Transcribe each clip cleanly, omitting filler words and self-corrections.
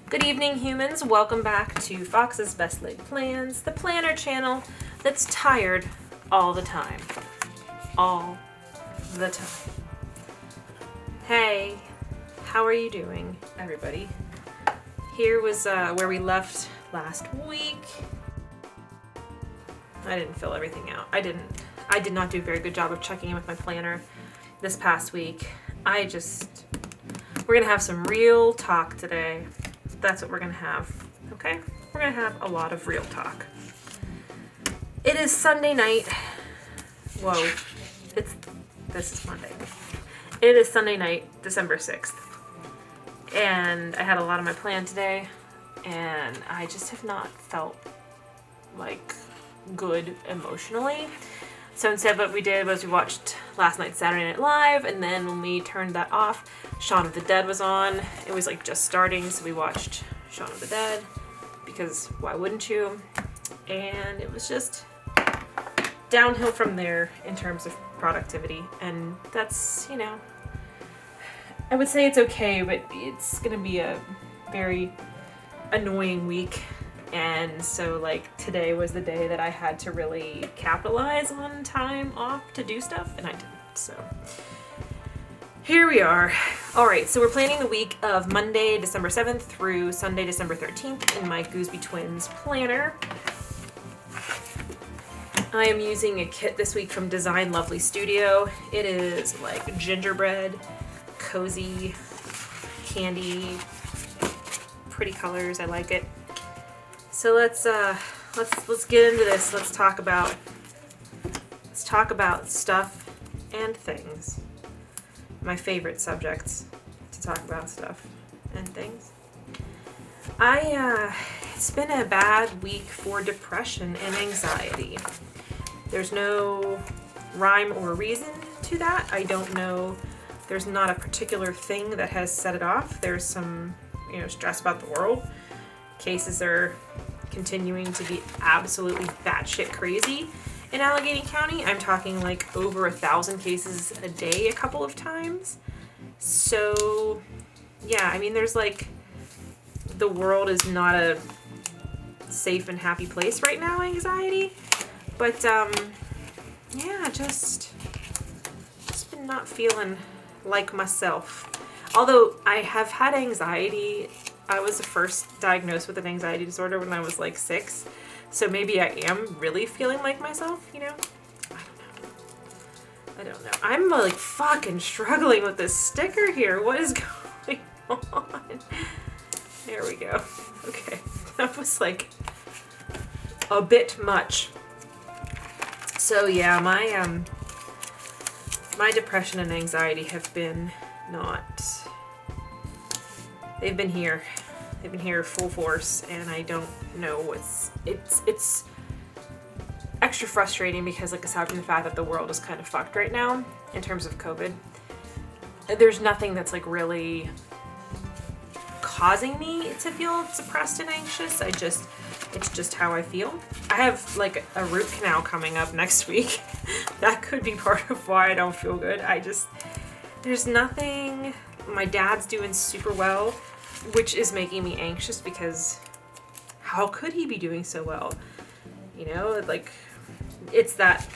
Good evening, humans. Welcome back to Fox's Best Laid Plans, the planner channel that's tired all the time. All the time. Hey, how are you doing, everybody? Here was where we left last week. I didn't fill everything out. I did not do a very good job of checking in with my planner this past week. We're gonna have some real talk today. That's what we're gonna have, okay? We're gonna have a lot of real talk. It is Sunday night. Whoa, this is Monday. It is Sunday night, December 6th. And I had a lot on my plan today, and I just have not felt like good emotionally. So instead what we did was we watched last night's Saturday Night Live, and then when we turned that off, Shaun of the Dead was on. It was like just starting, so we watched Shaun of the Dead, because why wouldn't you? And it was just downhill from there in terms of productivity, and that's, you know, I would say it's okay, but it's gonna be a very annoying week. And so like today was the day that I had to really capitalize on time off to do stuff, and I didn't. So here we are. All right, so we're planning the week of Monday, December 7th through Sunday, December 13th in my Goosby Twins planner. I am using a kit this week from Design Lovely Studio. It is like gingerbread, cozy, candy, pretty colors. I like it. So let's get into this. Let's talk about stuff and things. My favorite subjects to talk about, stuff and things. It's been a bad week for depression and anxiety. There's no rhyme or reason to that. I don't know. There's not a particular thing that has set it off. There's some, stress about the world. Cases are continuing to be absolutely batshit crazy in Allegheny County. I'm talking like over 1,000 cases a day a couple of times. So yeah, I mean, there's like, the world is not a safe and happy place right now, anxiety. But yeah, just been not feeling like myself. Although I have had anxiety. I was first diagnosed with an anxiety disorder when I was like 6. So maybe I am really feeling like myself, I don't know. I'm like fucking struggling with this sticker here. What is going on? There we go. Okay. That was like a bit much. So yeah, my depression and anxiety have been they've been here. They've been here full force, and I don't know it's extra frustrating because, like, aside from the fact that the world is kind of fucked right now in terms of COVID, there's nothing that's like really causing me to feel depressed and anxious. It's just how I feel. I have like a root canal coming up next week. That could be part of why I don't feel good. There's nothing. My dad's doing super well, which is making me anxious because how could he be doing so well? Like, it's that,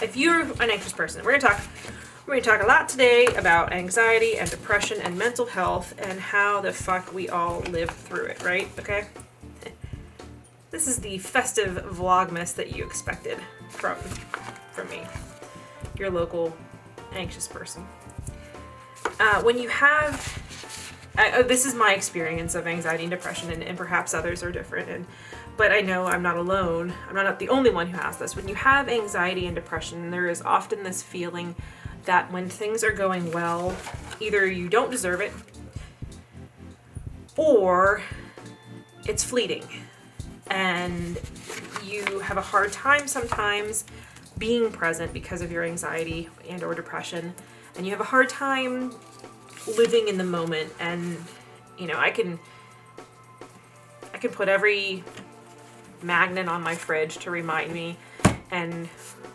if you're an anxious person, we're gonna talk a lot today about anxiety and depression and mental health and how the fuck we all live through it, right? Okay? This is the festive Vlogmas that you expected from me, your local anxious person. When you have, this is my experience of anxiety and depression, and perhaps others are different, but I know I'm not alone. I'm not the only one who has this. When you have anxiety and depression, there is often this feeling that when things are going well, either you don't deserve it, or it's fleeting, and you have a hard time sometimes being present because of your anxiety and or depression, and you have a hard time living in the moment. And I can put every magnet on my fridge to remind me, and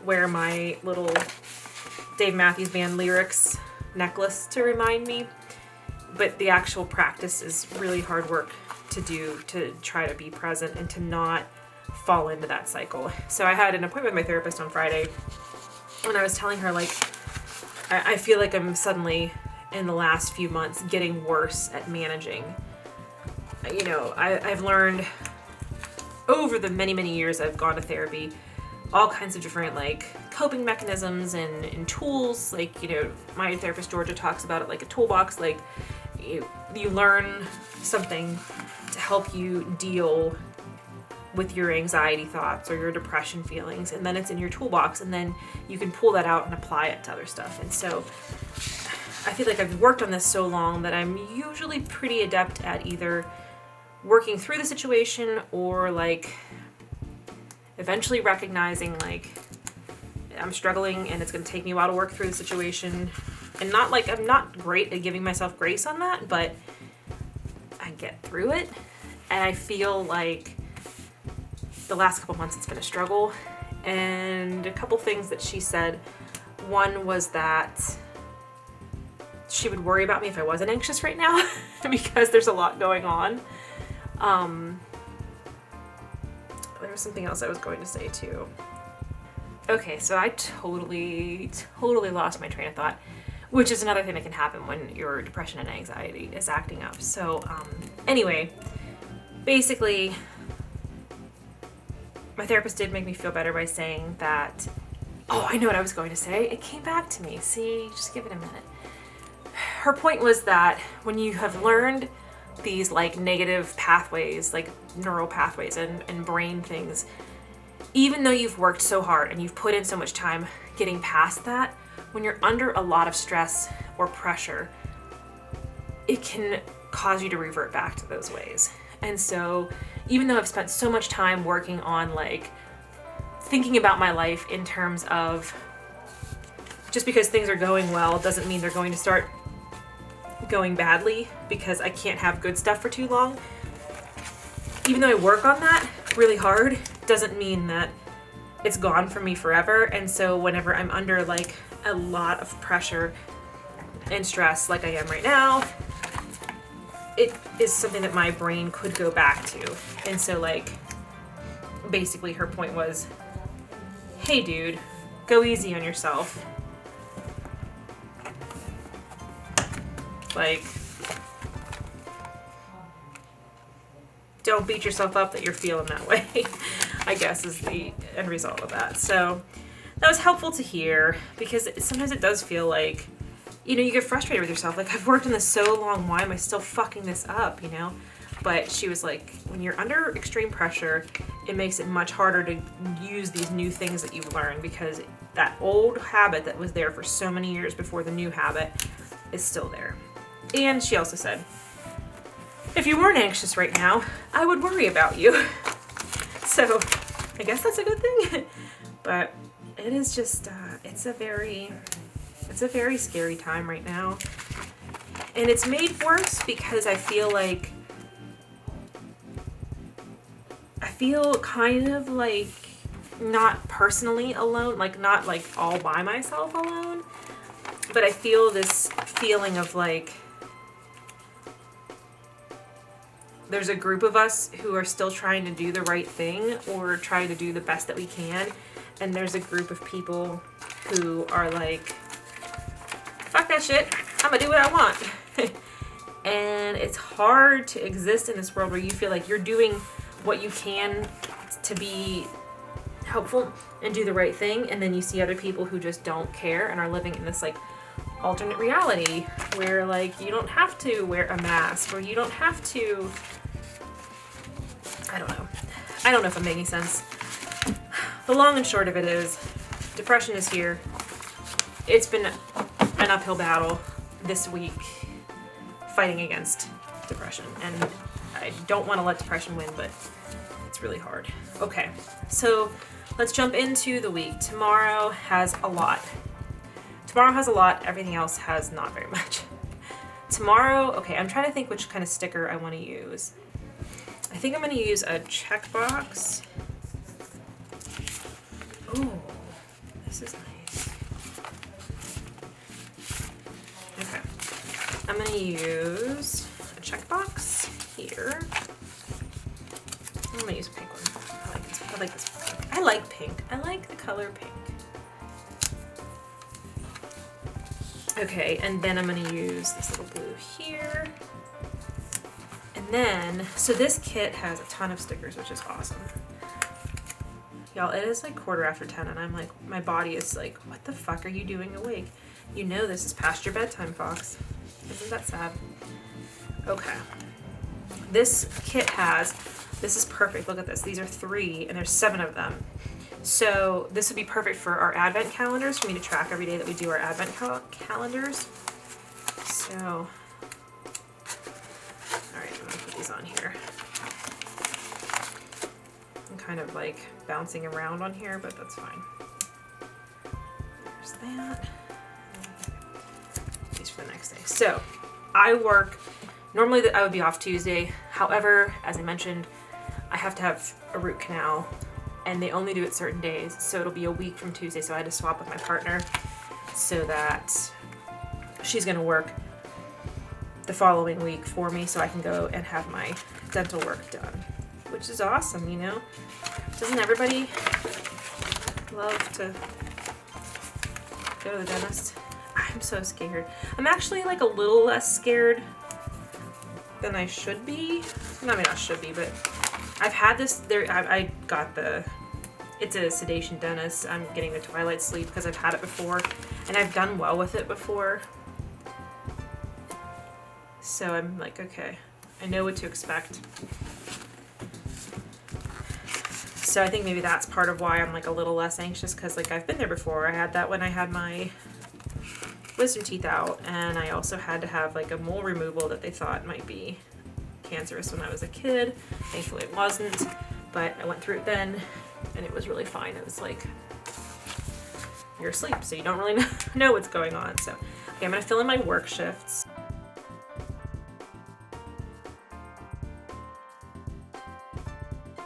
wear my little Dave Matthews Band lyrics necklace to remind me, but the actual practice is really hard work to try to be present and to not fall into that cycle. So I had an appointment with my therapist on Friday, and I was telling her, like, I feel like I'm suddenly, in the last few months, getting worse at managing. You know, I've learned over the many, many years I've gone to therapy, all kinds of different, like, coping mechanisms and tools. Like, you know, my therapist Georgia talks about it like a toolbox. Like, you learn something to help you deal with your anxiety thoughts or your depression feelings, and then it's in your toolbox, and then you can pull that out and apply it to other stuff. And so I feel like I've worked on this so long that I'm usually pretty adept at either working through the situation or, like, eventually recognizing, like, I'm struggling and it's going to take me a while to work through the situation. And not like, I'm not great at giving myself grace on that, but I get through it. And I feel like the last couple months it's been a struggle. And a couple things that she said. One was that she would worry about me if I wasn't anxious right now because there's a lot going on. There was something else I was going to say too. Okay, so I totally lost my train of thought, which is another thing that can happen when your depression and anxiety is acting up. So anyway, basically, my therapist did make me feel better by saying that, oh, I know what I was going to say. It came back to me. See, just give it a minute. Her point was that when you have learned these, like, negative pathways, like neural pathways and brain things, even though you've worked so hard and you've put in so much time getting past that, when you're under a lot of stress or pressure, it can cause you to revert back to those ways. And so even though I've spent so much time working on, like, thinking about my life in terms of just because things are going well doesn't mean they're going to start going badly because I can't have good stuff for too long. Even though I work on that really hard, doesn't mean that it's gone from me forever. And so whenever I'm under, like, a lot of pressure and stress like I am right now, it is something that my brain could go back to. And so, like, basically her point was, hey dude, go easy on yourself. Like, don't beat yourself up that you're feeling that way, I guess is the end result of that. So that was helpful to hear because sometimes it does feel like, you know, you get frustrated with yourself. Like, I've worked on this so long, why am I still fucking this up, you know? But she was like, when you're under extreme pressure, it makes it much harder to use these new things that you've learned because that old habit that was there for so many years before the new habit is still there. And she also said, if you weren't anxious right now, I would worry about you. So I guess that's a good thing. But it is just, it's a very scary time right now. And it's made worse because I feel kind of like not personally alone, like not like all by myself alone, but I feel this feeling of like there's a group of us who are still trying to do the right thing or trying to do the best that we can, and there's a group of people who are like, fuck that shit, I'm gonna do what I want. And it's hard to exist in this world where you feel like you're doing what you can to be helpful and do the right thing, and then you see other people who just don't care and are living in this like alternate reality where like you don't have to wear a mask or you don't have to, I don't know if I'm making sense. The long and short of it is depression is here. It's been an uphill battle this week fighting against depression, and I don't want to let depression win, but it's really hard. Okay, so let's jump into the week. Tomorrow has a lot. Everything else has not very much. Tomorrow, okay, I'm trying to think which kind of sticker I want to use. I think I'm going to use a checkbox. Oh, this is nice. Okay, I'm going to use a checkbox here. I'm gonna use a pink one. I like this. I like this. I like pink. I like the color pink. Okay, and then I'm gonna use this little blue here. And then, so this kit has a ton of stickers, which is awesome. Y'all, it is like 10:15 and I'm like, my body is like, what the fuck are you doing awake? You know this is past your bedtime, Fox. Isn't that sad? Okay. This kit has, this is perfect. Look at this. These are 3 and there's 7 of them. So this would be perfect for our advent calendars, for me to track every day that we do our advent calendars. So, all right, I'm gonna put these on here. I'm kind of like bouncing around on here, but that's fine. There's that. These for the next day. So I work, normally I would be off Tuesday. However, as I mentioned, I have to have a root canal and they only do it certain days. So it'll be a week from Tuesday. So I had to swap with my partner so that she's gonna work the following week for me so I can go and have my dental work done, which is awesome, you know? Doesn't everybody love to go to the dentist? I'm so scared. I'm actually like a little less scared than I should be. I mean, not should be, but I've had this, I got it's a sedation dentist. I'm getting the twilight sleep because I've had it before and I've done well with it before. So I'm like, okay, I know what to expect. So I think maybe that's part of why I'm like a little less anxious, because like I've been there before. I had that when I had my wisdom teeth out, and I also had to have like a mole removal that they thought might be cancerous when I was a kid. Thankfully it wasn't, but I went through it then and it was really fine. It was like, you're asleep, so you don't really know what's going on. So okay, I'm gonna fill in my work shifts.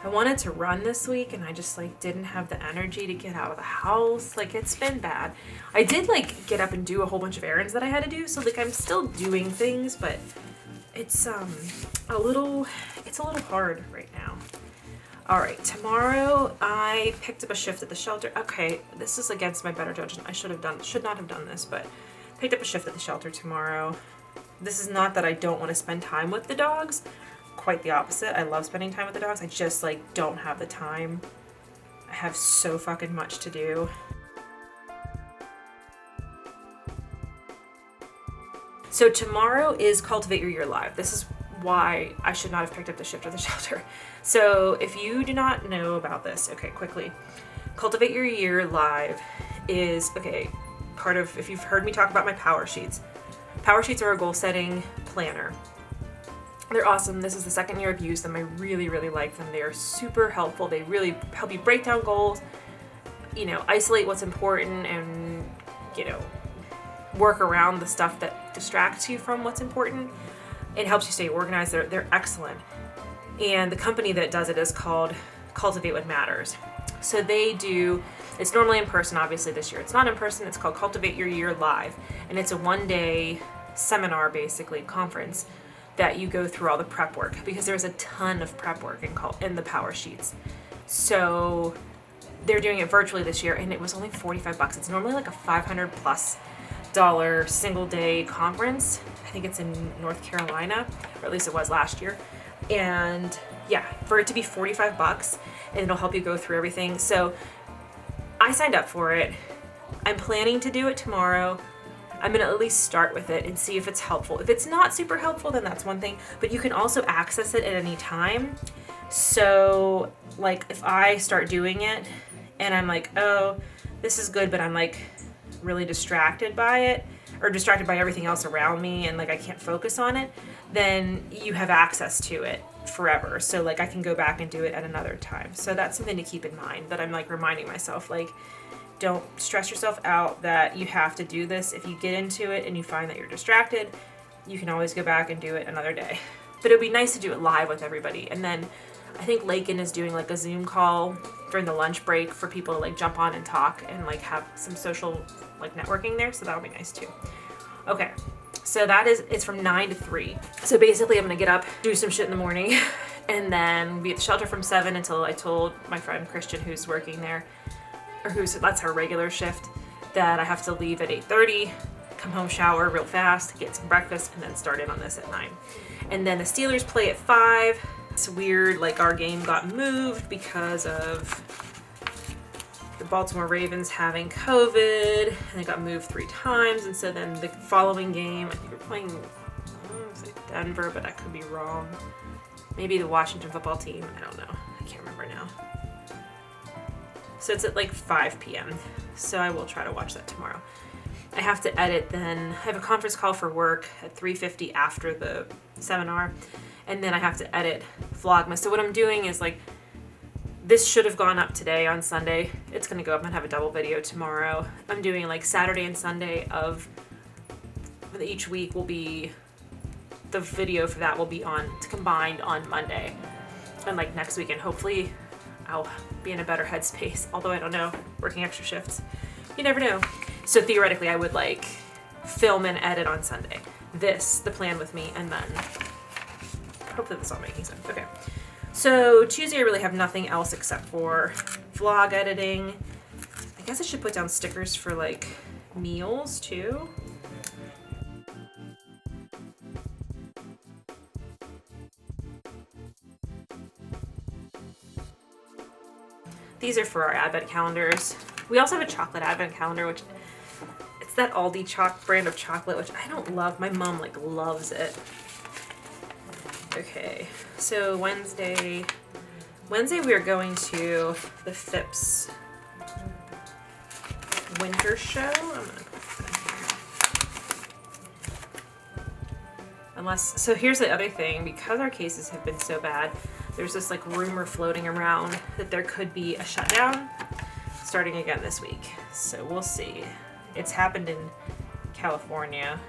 I wanted to run this week and I just like didn't have the energy to get out of the house. Like, it's been bad. I did like get up and do a whole bunch of errands that I had to do. So like I'm still doing things, but it's a little hard right now. All right, tomorrow I picked up a shift at the shelter. Okay, this is against my better judgment. I should not have done this, but picked up a shift at the shelter tomorrow. This is not that I don't want to spend time with the dogs. Quite the opposite. I love spending time with the dogs. I just like don't have the time. I have so fucking much to do. So tomorrow is Cultivate Your Year Live. This is why I should not have picked up the shift at the shelter. So if you do not know about this, okay, quickly. Cultivate Your Year Live is, okay, part of, if you've heard me talk about my power sheets. Power sheets are a goal setting planner. They're awesome. This is the second year I've used them. I really, really like them. They are super helpful. They really help you break down goals, you know, isolate what's important and, you know, work around the stuff that distracts you from what's important. It helps you stay organized. They're excellent. And the company that does it is called Cultivate What Matters. So they do, it's normally in person, obviously this year. It's not in person. It's called Cultivate Your Year Live. And it's a one-day seminar, basically, conference, that you go through all the prep work, because there's a ton of prep work in the power sheets. So they're doing it virtually this year and it was only $45. It's normally like a $500+ single day conference. I think it's in North Carolina, or at least it was last year. And yeah, for it to be $45 and it'll help you go through everything. So I signed up for it. I'm planning to do it tomorrow. I'm gonna at least start with it and see if it's helpful. If it's not super helpful, then that's one thing, but you can also access it at any time. So like if I start doing it and I'm like, oh, this is good, but I'm like really distracted by it, or distracted by everything else around me and like I can't focus on it, then you have access to it forever. So like I can go back and do it at another time. So that's something to keep in mind, that I'm like reminding myself, like, don't stress yourself out that you have to do this. If you get into it and you find that you're distracted, you can always go back and do it another day. But it would be nice to do it live with everybody. And then I think Lakin is doing like a Zoom call during the lunch break for people to like jump on and talk and like have some social like networking there. So that'll be nice too. Okay. So it's from 9 to 3. So basically I'm gonna get up, do some shit in the morning, and then be at the shelter from 7 until I told my friend Christian, who's working there, or that's her regular shift, that I have to leave at 8:30, come home, shower real fast, get some breakfast, and then start in on this at 9. And then the Steelers play at 5. It's weird, like our game got moved because of the Baltimore Ravens having COVID, and it got moved 3 times, and so then the following game, I think we're playing, Denver, but I could be wrong. Maybe the Washington football team, I don't know. I can't remember now. So it's at like 5 p.m. So I will try to watch that tomorrow. I have to edit then. I have a conference call for work at 3:50 after the seminar. And then I have to edit Vlogmas. So what I'm doing is like, this should have gone up today on Sunday. It's going to go up and have a double video tomorrow. I'm doing like Saturday and Sunday of each week will be, the video for that will be combined on Monday. And like next weekend, hopefully I'll be in a better headspace. Although I don't know, working extra shifts. You never know. So theoretically I would like film and edit on Sunday. The plan with me, and then hopefully this is all making sense. Okay. So Tuesday I really have nothing else except for vlog editing. I guess I should put down stickers for like meals too. These are for our advent calendars. We also have a chocolate advent calendar, which it's that Aldi brand of chocolate, which I don't love. My mom like loves it. Okay, so Wednesday we are going to the Phipps winter show. I'm gonna put that here. So here's the other thing, because our cases have been so bad, there's this like rumor floating around that there could be a shutdown starting again this week. So we'll see. It's happened in California,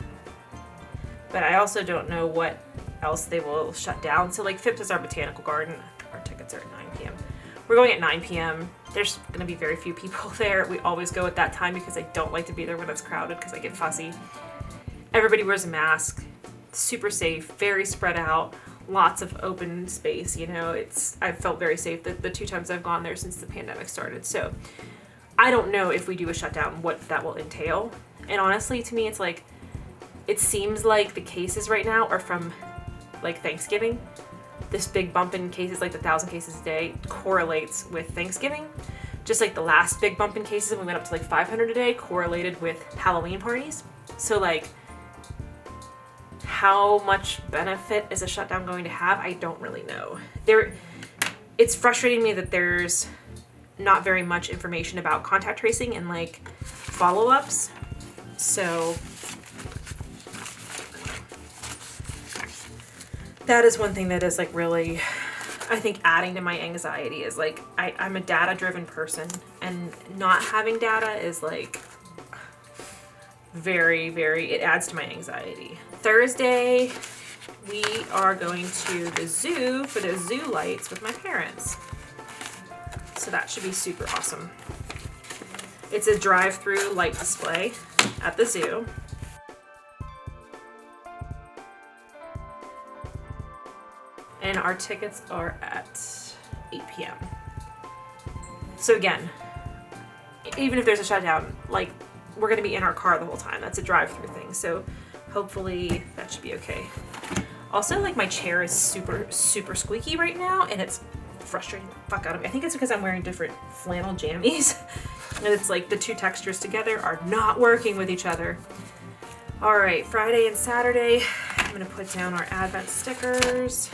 but I also don't know what else they will shut down. So like Phipps is our botanical garden. Our tickets are at 9 p.m. We're going at 9 p.m. There's going to be very few people there. We always go at that time because I don't like to be there when it's crowded because I get fussy. Everybody wears a mask. Super safe, very spread out, lots of open space. You know, I've felt very safe the 2 times I've gone there since the pandemic started. So I don't know if we do a shutdown, what that will entail. And honestly, to me, it's like, it seems like the cases right now are from like Thanksgiving. This big bump in cases, like the 1,000 cases a day, correlates with Thanksgiving. Just like the last big bump in cases, and we went up to like 500 a day, correlated with Halloween parties. So like, how much benefit is a shutdown going to have? I don't really know. It's frustrating me that there's not very much information about contact tracing and like follow-ups. So that is one thing that is like really, I think, adding to my anxiety is like, I'm a data-driven person, and not having data is like very, very, it adds to my anxiety. Thursday, we are going to the zoo for the zoo lights with my parents. So that should be super awesome. It's a drive-through light display at the zoo. And our tickets are at 8 p.m. So again, even if there's a shutdown, like, we're going to be in our car the whole time. That's a drive-through thing. So hopefully that should be okay. Also, like, my chair is super, super squeaky right now, and it's frustrating the fuck out of me. I think it's because I'm wearing different flannel jammies. And it's like the 2 textures together are not working with each other. All right, Friday and Saturday, I'm going to put down our Advent stickers.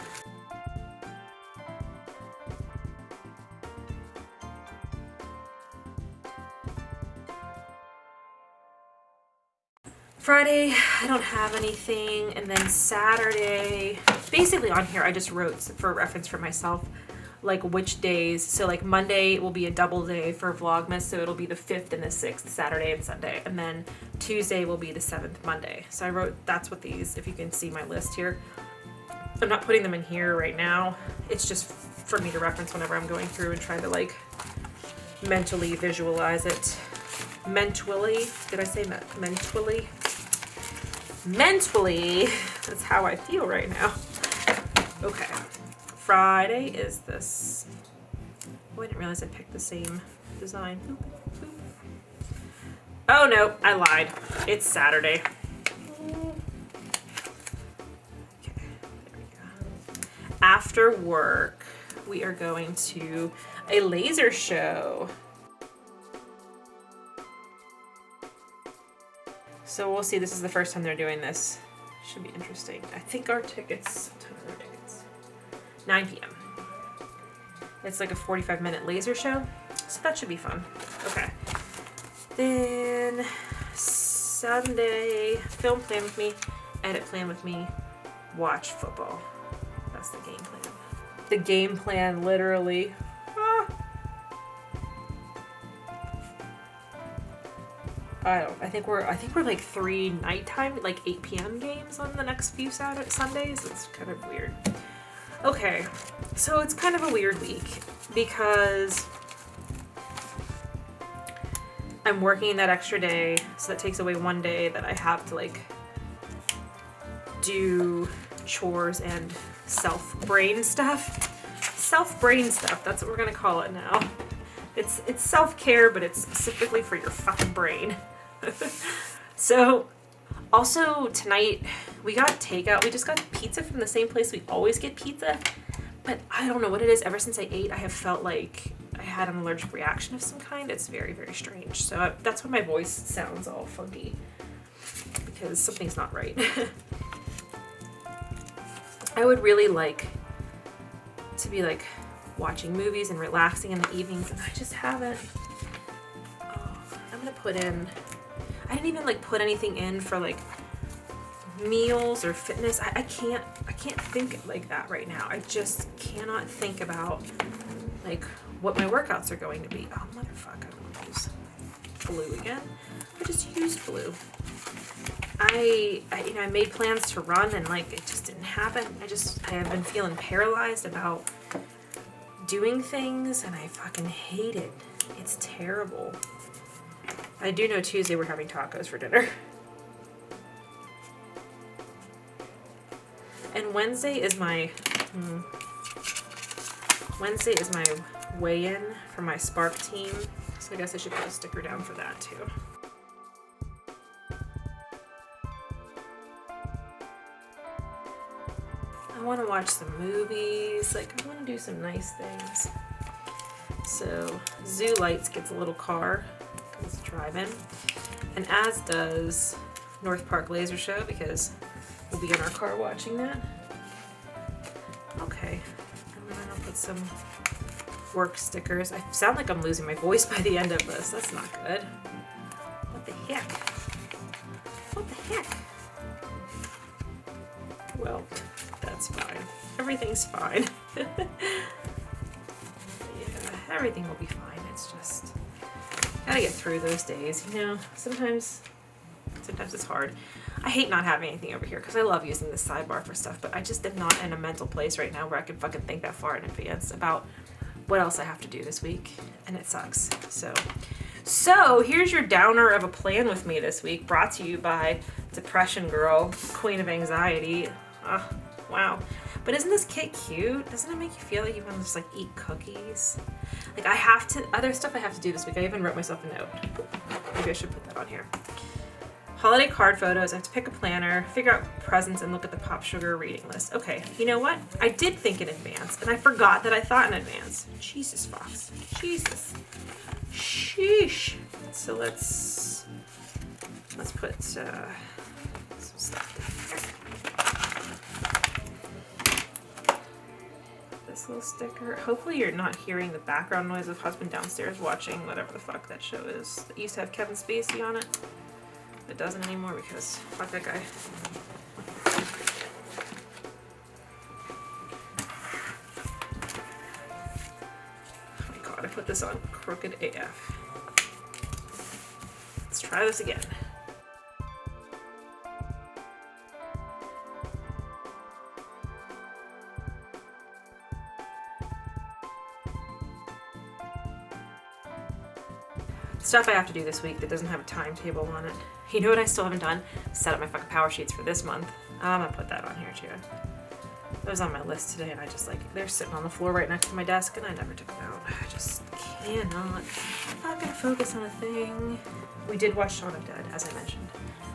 Friday, I don't have anything, and then Saturday, basically on here I just wrote for reference for myself, like which days. So like Monday will be a double day for Vlogmas, so it'll be the 5th and the 6th, Saturday and Sunday, and then Tuesday will be the 7th Monday. So I wrote, that's what these, if you can see my list here. I'm not putting them in here right now. It's just for me to reference whenever I'm going through and trying to like mentally visualize it. Mentally, did I say mentally? Mentally, that's how I feel right now. Okay, Friday is this. Oh, I didn't realize I picked the same design. Boop, boop. Oh no, I lied. It's Saturday. Okay, there we go. After work, we are going to a laser show. So we'll see. This is the first time they're doing this. Should be interesting. I think our tickets, what time are our tickets? 9 p.m. It's like a 45-minute laser show, so that should be fun. Okay. Then Sunday, film plan with me, edit plan with me, watch football. That's the game plan. The game plan, literally. I think we're like 3 nighttime, like 8 p.m. games on the next few Sundays. It's kind of weird. Okay, so it's kind of a weird week because I'm working that extra day, so that takes away one day that I have to like do chores and self-brain stuff. Self-brain stuff, that's what we're gonna call it now. It's self-care, but it's specifically for your fucking brain. So, also tonight we got takeout. We just got pizza from the same place we always get pizza, but I don't know what it is. Ever since I ate, I have felt like I had an allergic reaction of some kind. It's very, very strange. So that's why my voice sounds all funky, because something's not right. I would really like to be like watching movies and relaxing in the evenings, and I just haven't. Oh, I'm gonna put in, I didn't even like put anything in for like meals or fitness. I can't think like that right now. I just cannot think about like what my workouts are going to be. Oh motherfucker, I don't want to use blue again. I just used blue. I made plans to run and like it just didn't happen. I have been feeling paralyzed about doing things, and I fucking hate it. It's terrible. I do know Tuesday we're having tacos for dinner. And Wednesday is my weigh-in for my Spark team. So I guess I should put a sticker down for that too. I want to watch some movies. Like, I want to do some nice things. So, Zoo Lights gets a little car because it's drive-in. And as does North Park Laser Show, because we'll be in our car watching that. Okay. And then I'll put some work stickers. I sound like I'm losing my voice by the end of this. That's not good. What the heck? What the heck? Well, that's fine. Everything's fine. Yeah, everything will be fine. It's just gotta get through those days, you know. Sometimes it's hard. I hate not having anything over here because I love using this sidebar for stuff, but I just am not in a mental place right now where I can fucking think that far in advance about what else I have to do this week, and it sucks. So here's your downer of a plan with me this week, brought to you by Depression Girl, Queen of Anxiety. Oh, wow. But isn't this kit cute? Doesn't it make you feel like you want to just like eat cookies? Like other stuff I have to do this week. I even wrote myself a note. Maybe I should put that on here. Holiday card photos. I have to pick a planner, figure out presents, and look at the Pop Sugar reading list. Okay, you know what? I did think in advance, and I forgot that I thought in advance. Jesus, Fox. Jesus. Sheesh. So let's put some stuff down here. This little sticker. Hopefully you're not hearing the background noise of husband downstairs watching whatever the fuck that show is. That used to have Kevin Spacey on it. It doesn't anymore because fuck that guy. Oh my god, I put this on crooked AF. Let's try this again. Stuff I have to do this week that doesn't have a timetable on it. You know what I still haven't done? Set up my fucking power sheets for this month. I'm gonna put that on here too. It was on my list today, and I just like, they're sitting on the floor right next to my desk, and I never took them out. I just cannot fucking focus on a thing. We did watch Shaun of Dead, as I mentioned.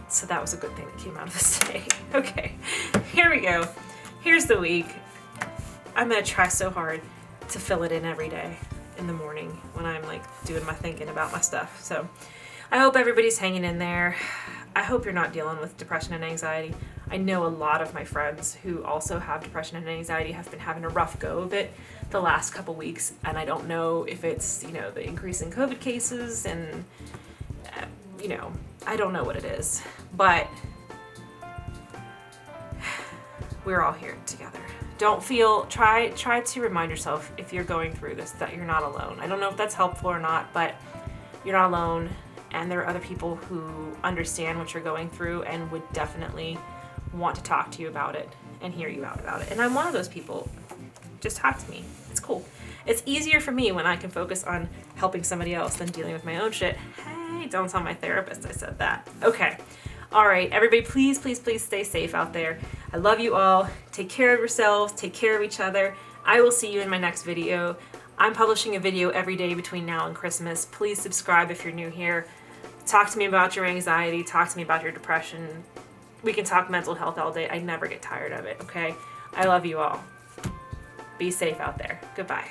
So that was a good thing that came out of this day. Okay, here we go. Here's the week. I'm gonna try so hard to fill it in every day in the morning when I'm like doing my thinking about my stuff. So I hope everybody's hanging in there. I hope you're not dealing with depression and anxiety. I know a lot of my friends who also have depression and anxiety have been having a rough go of it the last couple weeks, and I don't know if it's, you know, the increase in COVID cases and, you know, I don't know what it is, but we're all here together. Try to remind yourself if you're going through this that you're not alone. I don't know if that's helpful or not, but you're not alone, and there are other people who understand what you're going through and would definitely want to talk to you about it and hear you out about it. And I'm one of those people. Just talk to me. It's cool. It's easier for me when I can focus on helping somebody else than dealing with my own shit. Hey, don't tell my therapist I said that. Okay. All right, everybody, please, please, please stay safe out there. I love you all. Take care of yourselves. Take care of each other. I will see you in my next video. I'm publishing a video every day between now and Christmas. Please subscribe if you're new here. Talk to me about your anxiety. Talk to me about your depression. We can talk mental health all day. I never get tired of it, okay? I love you all. Be safe out there. Goodbye.